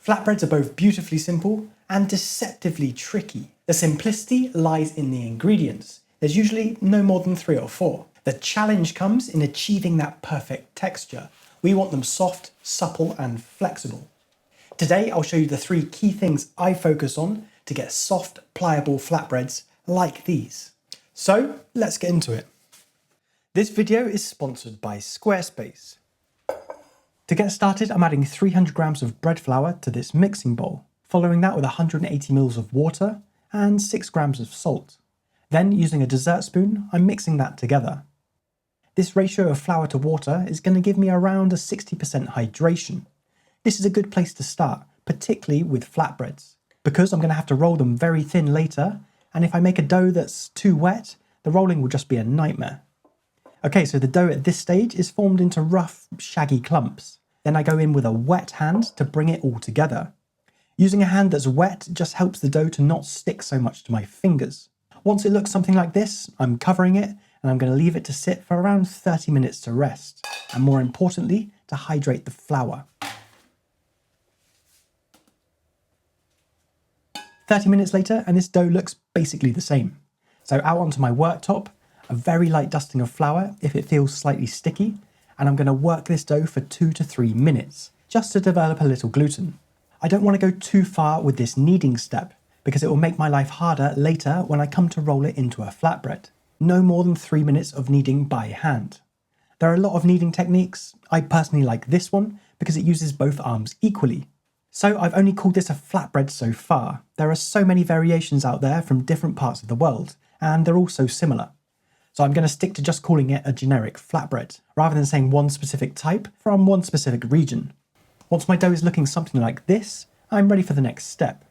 Flatbreads are both beautifully simple and deceptively tricky. The simplicity lies in the ingredients. There's usually no more than 3 or 4. The challenge comes in achieving that perfect texture. We want them soft, supple, and flexible. Today, I'll show you the 3 key things I focus on to get soft, pliable flatbreads like these. So, let's get into it. This video is sponsored by Squarespace. To get started, I'm adding 300 grams of bread flour to this mixing bowl, following that with 180 ml of water and 6 grams of salt. Then, using a dessert spoon, I'm mixing that together. This ratio of flour to water is going to give me around a 60% hydration. This is a good place to start, particularly with flatbreads, because I'm going to have to roll them very thin later, and if I make a dough that's too wet, the rolling will just be a nightmare. Okay, so the dough at this stage is formed into rough, shaggy clumps. Then I go in with a wet hand to bring it all together. Using a hand that's wet just helps the dough to not stick so much to my fingers. Once it looks something like this, I'm covering it and I'm going to leave it to sit for around 30 minutes to rest, and more importantly, to hydrate the flour. 30 minutes later and this dough looks basically the same. So out onto my worktop, a very light dusting of flour if it feels slightly sticky, and I'm going to work this dough for 2 to 3 minutes, just to develop a little gluten. I don't want to go too far with this kneading step, because it will make my life harder later when I come to roll it into a flatbread. No more than 3 minutes of kneading by hand. There are a lot of kneading techniques. I personally like this one, because it uses both arms equally. So I've only called this a flatbread so far. There are so many variations out there from different parts of the world, and they're all so similar. So I'm going to stick to just calling it a generic flatbread, rather than saying one specific type from one specific region. Once my dough is looking something like this, I'm ready for the next step.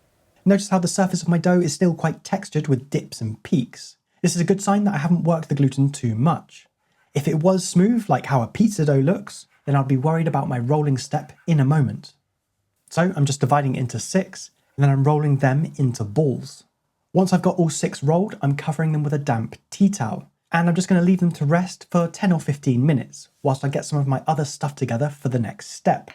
Notice how the surface of my dough is still quite textured with dips and peaks. This is a good sign that I haven't worked the gluten too much. If it was smooth, like how a pizza dough looks, then I'd be worried about my rolling step in a moment. So I'm just dividing it into 6, and then I'm rolling them into balls. Once I've got all 6 rolled, I'm covering them with a damp tea towel. And I'm just going to leave them to rest for 10 or 15 minutes, whilst I get some of my other stuff together for the next step.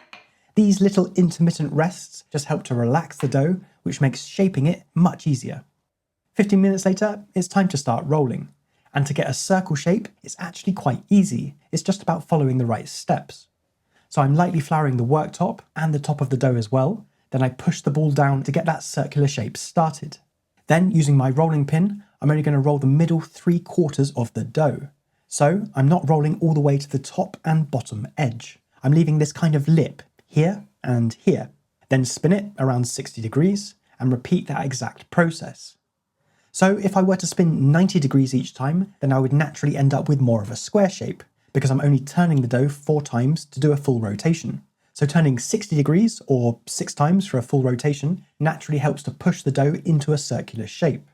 These little intermittent rests just help to relax the dough, which makes shaping it much easier. 15 minutes later, it's time to start rolling. And to get a circle shape, it's actually quite easy. It's just about following the right steps. So I'm lightly flouring the worktop and the top of the dough as well. Then I push the ball down to get that circular shape started. Then, using my rolling pin, I'm only going to roll the middle 3/4 of the dough. So I'm not rolling all the way to the top and bottom edge. I'm leaving this kind of lip here and here. Then spin it around 60 degrees and repeat that exact process. So if I were to spin 90 degrees each time, then I would naturally end up with more of a square shape, because I'm only turning the dough 4 times to do a full rotation. So turning 60 degrees, or 6 times for a full rotation, naturally helps to push the dough into a circular shape.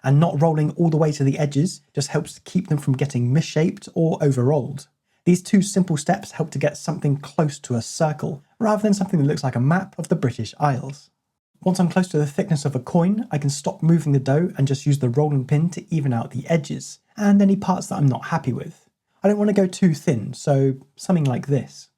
And not rolling all the way to the edges just helps to keep them from getting misshaped or over-rolled. These 2 simple steps help to get something close to a circle, rather than something that looks like a map of the British Isles. Once I'm close to the thickness of a coin, I can stop moving the dough and just use the rolling pin to even out the edges, and any parts that I'm not happy with. I don't want to go too thin, so something like this.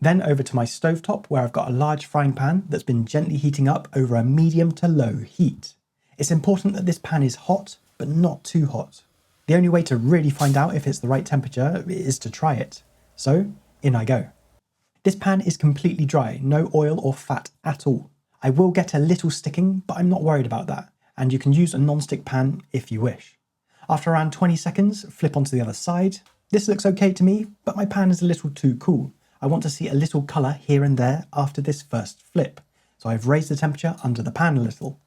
Then over to my stovetop, where I've got a large frying pan that's been gently heating up over a medium to low heat. It's important that this pan is hot, but not too hot. The only way to really find out if it's the right temperature is to try it. So, in I go. This pan is completely dry, no oil or fat at all. I will get a little sticking, but I'm not worried about that, and you can use a non-stick pan if you wish. After around 20 seconds, flip onto the other side. This looks okay to me, but my pan is a little too cool. I want to see a little colour here and there after this first flip, so I've raised the temperature under the pan a little.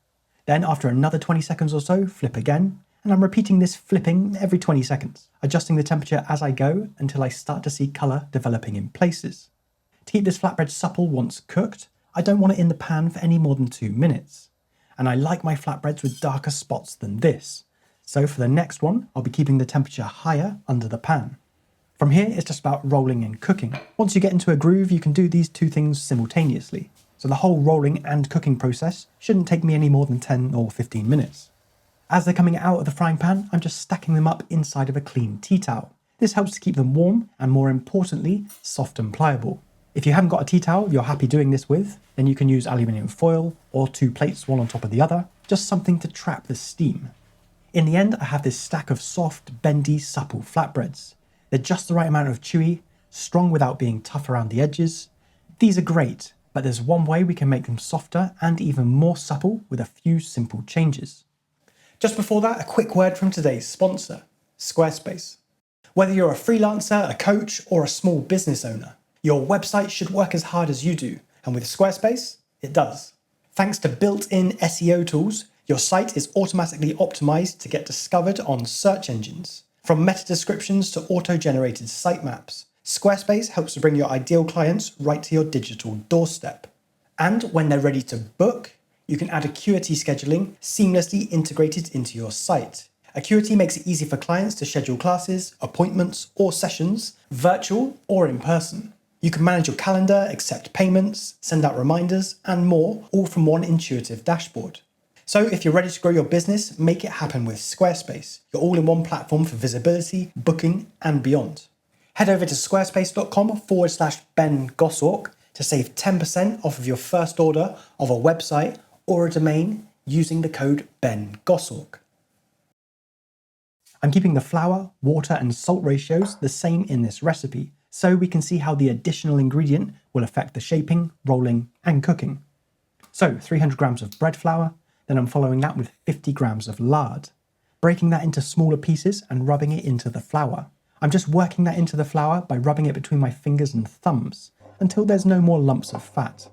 Then after another 20 seconds or so, flip again, and I'm repeating this flipping every 20 seconds, adjusting the temperature as I go until I start to see colour developing in places. To keep this flatbread supple once cooked, I don't want it in the pan for any more than 2 minutes. And I like my flatbreads with darker spots than this, so for the next one, I'll be keeping the temperature higher under the pan. From here, it's just about rolling and cooking. Once you get into a groove, you can do these 2 things simultaneously. So the whole rolling and cooking process shouldn't take me any more than 10 or 15 minutes. As they're coming out of the frying pan, I'm just stacking them up inside of a clean tea towel. This helps to keep them warm and, more importantly, soft and pliable. If you haven't got a tea towel you're happy doing this with, then you can use aluminium foil or 2 plates, one on top of the other, just something to trap the steam. In the end, I have this stack of soft, bendy, supple flatbreads. They're just the right amount of chewy, strong without being tough around the edges. These are great, but there's one way we can make them softer and even more supple with a few simple changes. Just before that, a quick word from today's sponsor, Squarespace. Whether you're a freelancer, a coach, or a small business owner, your website should work as hard as you do, and with Squarespace, it does. Thanks to built-in SEO tools, your site is automatically optimized to get discovered on search engines. From meta descriptions to auto-generated sitemaps, Squarespace helps to bring your ideal clients right to your digital doorstep. And when they're ready to book, you can add Acuity scheduling seamlessly integrated into your site. Acuity makes it easy for clients to schedule classes, appointments, or sessions, virtual or in person. You can manage your calendar, accept payments, send out reminders, and more, all from one intuitive dashboard. So if you're ready to grow your business, make it happen with Squarespace, your all-in-one platform for visibility, booking, and beyond. Head over to squarespace.com/Ben Goswalk to save 10% off of your first order of a website or a domain using the code Ben Goswalk. I'm keeping the flour, water, and salt ratios the same in this recipe, so we can see how the additional ingredient will affect the shaping, rolling, and cooking. So 300 grams of bread flour, then I'm following that with 50 grams of lard, breaking that into smaller pieces and rubbing it into the flour. I'm just working that into the flour by rubbing it between my fingers and thumbs until there's no more lumps of fat.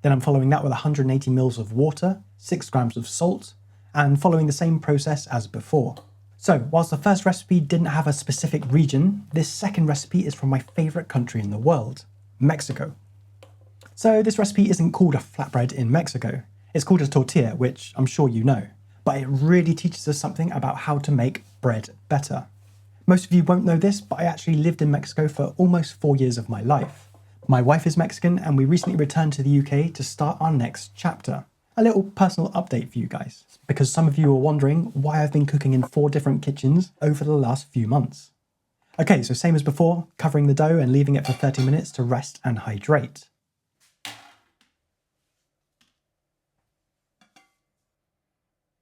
Then I'm following that with 180 ml of water, 6 grams of salt, and following the same process as before. So, whilst the first recipe didn't have a specific region, this second recipe is from my favourite country in the world, Mexico. So this recipe isn't called a flatbread in Mexico, it's called a tortilla, which I'm sure you know, but it really teaches us something about how to make bread better. Most of you won't know this, but I actually lived in Mexico for almost 4 years of my life. My wife is Mexican and we recently returned to the UK to start our next chapter. A little personal update for you guys, because some of you are wondering why I've been cooking in 4 different kitchens over the last few months. Okay, so same as before, covering the dough and leaving it for 30 minutes to rest and hydrate.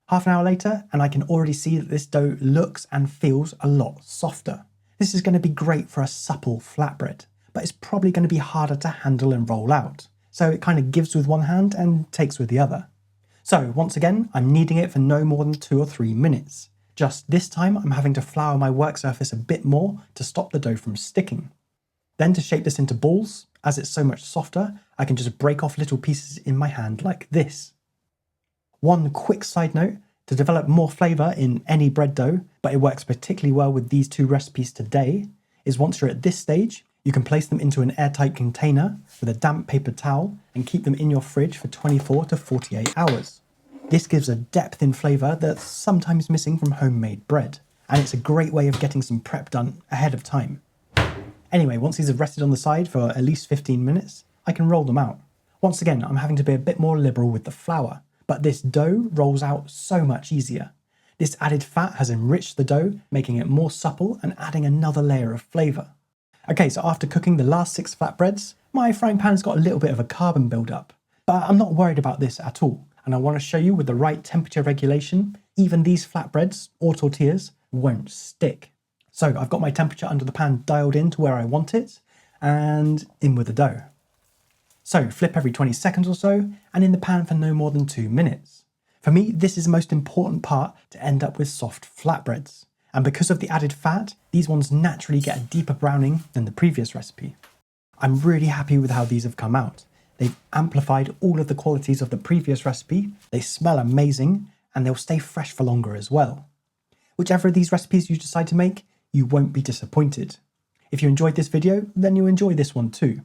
Half an hour later, and I can already see that this dough looks and feels a lot softer. This is going to be great for a supple flatbread, but it's probably going to be harder to handle and roll out. So it kind of gives with one hand and takes with the other. So once again, I'm kneading it for no more than 2 or 3 minutes. Just this time, I'm having to flour my work surface a bit more to stop the dough from sticking. Then to shape this into balls, as it's so much softer, I can just break off little pieces in my hand like this. One quick side note, to develop more flavour in any bread dough, but it works particularly well with these 2 recipes today, is once you're at this stage, you can place them into an airtight container with a damp paper towel and keep them in your fridge for 24 to 48 hours. This gives a depth in flavour that's sometimes missing from homemade bread, and it's a great way of getting some prep done ahead of time. Anyway, once these have rested on the side for at least 15 minutes, I can roll them out. Once again, I'm having to be a bit more liberal with the flour, but this dough rolls out so much easier. This added fat has enriched the dough, making it more supple and adding another layer of flavour. Okay, so after cooking the last 6 flatbreads, my frying pan's got a little bit of a carbon build-up, but I'm not worried about this at all, and I want to show you with the right temperature regulation, even these flatbreads, or tortillas, won't stick. So I've got my temperature under the pan dialed in to where I want it, and in with the dough. So flip every 20 seconds or so, and in the pan for no more than 2 minutes. For me, this is the most important part to end up with soft flatbreads. And because of the added fat, these ones naturally get a deeper browning than the previous recipe. I'm really happy with how these have come out. They've amplified all of the qualities of the previous recipe, they smell amazing, and they'll stay fresh for longer as well. Whichever of these recipes you decide to make, you won't be disappointed. If you enjoyed this video, then you'll enjoy this one too.